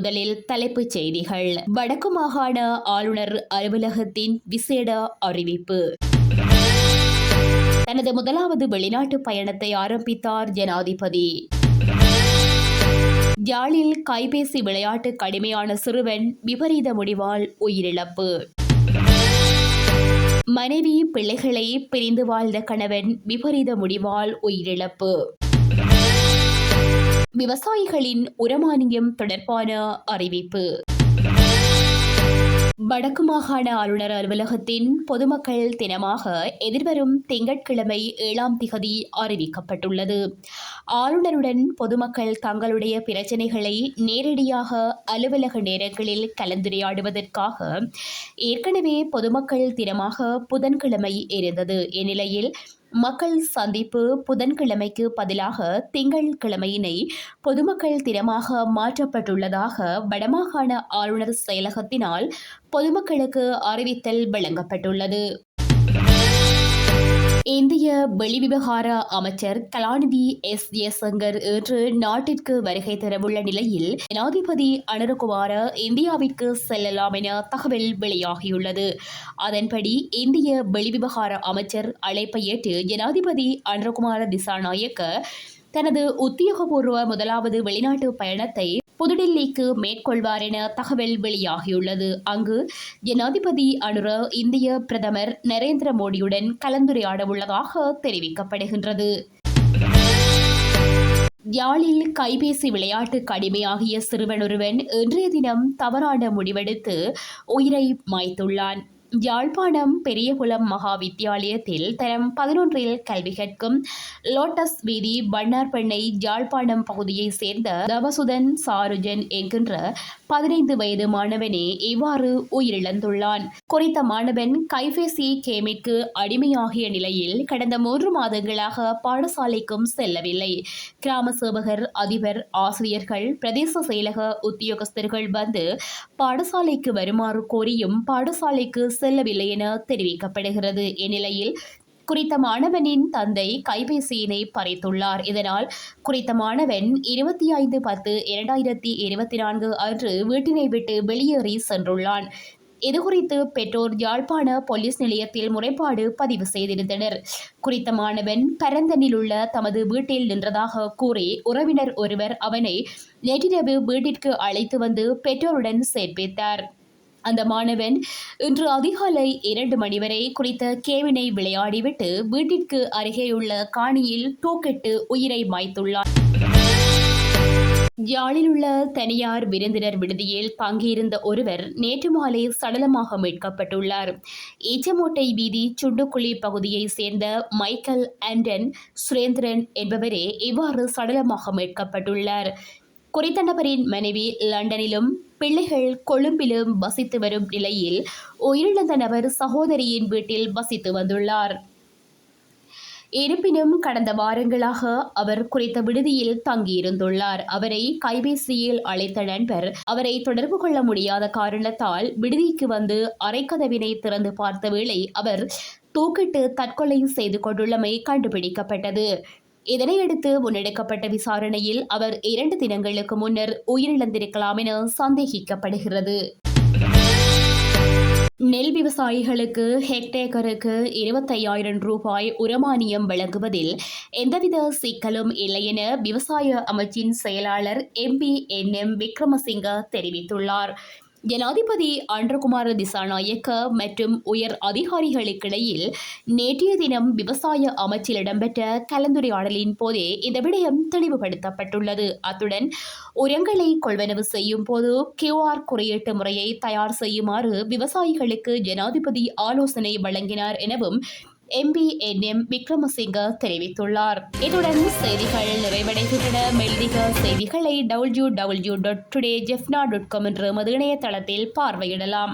முதலில் தலைப்புச் செய்திகள். வடக்கு மாகாண ஆளுநர் அலுவலகத்தின் விசேட அறிவிப்பு. தனது முதலாவது வெளிநாட்டு பயணத்தை ஆரம்பித்தார் ஜனாதிபதி. யாழில் கைபேசி விளையாட்டு கடுமையான சிறுவன் விபரீத முடிவால் உயிரிழப்பு. மனைவி பிள்ளைகளை பிரிந்து வாழ்ந்த கணவன் விபரீத முடிவால் உயிரிழப்பு. விவசாயிகளின் உரமானியம் தொடர்பான அறிவிப்பு. வடக்கு மாகாண ஆளுநர் அலுவலகத்தின் பொதுமக்கள் தினமாக எதிர்வரும் திங்கட்கிழமை 7ஆம் திகதி அறிவிக்கப்பட்டுள்ளது. ஆளுநருடன் பொதுமக்கள் தங்களுடைய பிரச்சினைகளை நேரடியாக அலுவலக நேரங்களில் கலந்துரையாடுவதற்காக ஏற்கனவே பொதுமக்கள் தினமாக புதன்கிழமை இருந்தது. இந்நிலையில் மக்கள் சந்திப்பு புதன்கிழமைக்கு பதிலாக திங்கட்கிழமையினை பொதுமக்கள் தினமாக மாற்றப்பட்டுள்ளதாக வடமாகாண ஆளுநர் செயலகத்தினால் பொதுமக்களுக்கு அறிவித்தல் வழங்கப்பட்டுள்ளது. இந்திய வெளிவிவகார அமைச்சர் கலாநிதி எஸ். ஜெயசங்கர் இன்று நாட்டிற்கு வருகை தரவுள்ள நிலையில் ஜனாதிபதி அனுரகுமார இந்தியாவிற்கு செல்லலாம் என தகவல் வெளியாகியுள்ளது. அதன்படி இந்திய வெளிவிவகார அமைச்சர் அழைப்பை ஏற்று ஜனாதிபதி அனுரகுமார திசாநாயக்க தனது உத்தியோகபூர்வ முதலாவது வெளிநாட்டு பயணத்தை புதுடில்லிக்கு மேற்கொள்வார் என தகவல் வெளியாகியுள்ளது. அங்கு ஜனாதிபதி அனுர இந்திய பிரதமர் நரேந்திர மோடியுடன் கலந்துரையாட உள்ளதாக தெரிவிக்கப்படுகின்றது. யாழில் கைபேசி விளையாட்டு கடுமையாகிய சிறுவன் ஒருவன் இன்றைய தினம் தவறான முடிவெடுத்து உயிரை மாய்த்துள்ளான். யாழ்ப்பாணம் பெரியகுளம் மகா வித்தியாலயத்தில் தரம் 11இல் கல்வி கற்கும் லோட்டஸ் வீதி வண்ணார்பண்ணை யாழ்ப்பாணம் பகுதியைச் சேர்ந்த தவசுதன் சாருஜன் என்கின்ற 15 வயது மாணவனே இவ்வாறு உயிரிழந்துள்ளான். குறித்த மாணவன் கைபேசி கேமிற்கு அடிமையாகிய நிலையில் கடந்த 3 மாதங்களாக பாடசாலைக்கும் செல்லவில்லை. கிராம சேவகர், அதிபர், ஆசிரியர்கள், பிரதேச செயலக உத்தியோகஸ்தர்கள் வந்து பாடசாலைக்கு வருமாறு கோரியும் பாடசாலைக்கு செல்லவில்லை என தெரிவிக்கப்படுகிறது. இந்நிலையில் குறித்த மாணவனின் தந்தை கைபேசியினை பறித்துள்ளார். இதனால் குறித்த மாணவன் 25/10/2024 அன்று வீட்டினை விட்டு வெளியேறி சென்றுள்ளான். இதுகுறித்து பெற்றோர் யாழ்ப்பாண போலீஸ் நிலையத்தில் முறைப்பாடு பதிவு செய்திருந்தனர். குறித்த மாணவன் பரந்தனில் உள்ள தமது வீட்டில் நின்றதாக கூறி உறவினர் ஒருவர் அவனை நேற்றிரவு வீட்டிற்கு அழைத்து வந்து பெற்றோருடன் சேர்ப்பித்தார். அந்த மாணவன் இன்று அதிகாலை 2 மணி வரை குறித்த கேமினை விளையாடிவிட்டு வீட்டிற்கு அருகேயுள்ள காணியில் தூக்கிட்டு உயிரை மாய்த்துள்ளார். யாழில் உள்ள தனியார் விருந்தினர் விடுதியில் தங்கியிருந்த ஒருவர் நேற்று மாலை சடலமாக மீட்கப்பட்டுள்ளார். ஈச்சமோட்டை வீதி சுண்டுக்குழி பகுதியைச் சேர்ந்த மைக்கேல் ஆண்டன் சுரேந்திரன் என்பவரே இவ்வாறு சடலமாக மீட்கப்பட்டுள்ளார். குறித்த நபரின் மனைவி லண்டனிலும் பிள்ளைகள் கொழும்பிலும் வசித்து வரும் நிலையில் உயிரிழந்த நபர் சகோதரியின் வீட்டில் வசித்து வந்துள்ளார். இருப்பினும் கடந்த வாரங்களாக அவர் குறித்த விடுதியில் தங்கியிருந்துள்ளார். அவரை கைபேசியில் அழைத்த நண்பர் அவரை தொடர்பு கொள்ள முடியாத காரணத்தால் விடுதிக்கு வந்து அறைக்கதவினை திறந்து பார்த்த வேளை அவர் தூக்கிட்டு தற்கொலை செய்து கொண்டுள்ளமை கண்டுபிடிக்கப்பட்டது. இதனையடுத்து முன்னெடுக்கப்பட்ட விசாரணையில் அவர் 2 தினங்களுக்கு முன்னர் உயிரிழந்திருக்கலாம் என சந்தேகிக்கப்படுகிறது. நெல் விவசாயிகளுக்கு ஹெக்டேக்கருக்கு 25,000 ரூபாய் உரமானியம் வழங்குவதில் எந்தவித சிக்கலும் இல்லை என விவசாய அமைச்சின் செயலாளர் MP.NM விக்ரமசிங்க தெரிவித்துள்ளார். ஜனாதிபதி அனுரகுமார திசாநாயக்க மற்றும் உயர் அதிகாரிகளுக்கிடையில் நேற்றைய தினம் விவசாய அமைச்சில் இடம்பெற்ற கலந்துரையாடலின் போதே இந்த விடயம் தெளிவுபடுத்தப்பட்டுள்ளது. அத்துடன் உரங்களை கொள்வனவு செய்யும் போது QR குறியீட்டு முறையை தயார் செய்யுமாறு விவசாயிகளுக்கு ஜனாதிபதி ஆலோசனை வழங்கினார் எனவும் MP.NM விக்ரமசிங்க தெரிவித்துள்ளார். இத்துடன் செய்திகள் நிறைவடைகின்றன. மேலதிக செய்திகளை www.todayjefna.com என்ற இணையதளத்தில் பார்வையிடலாம்.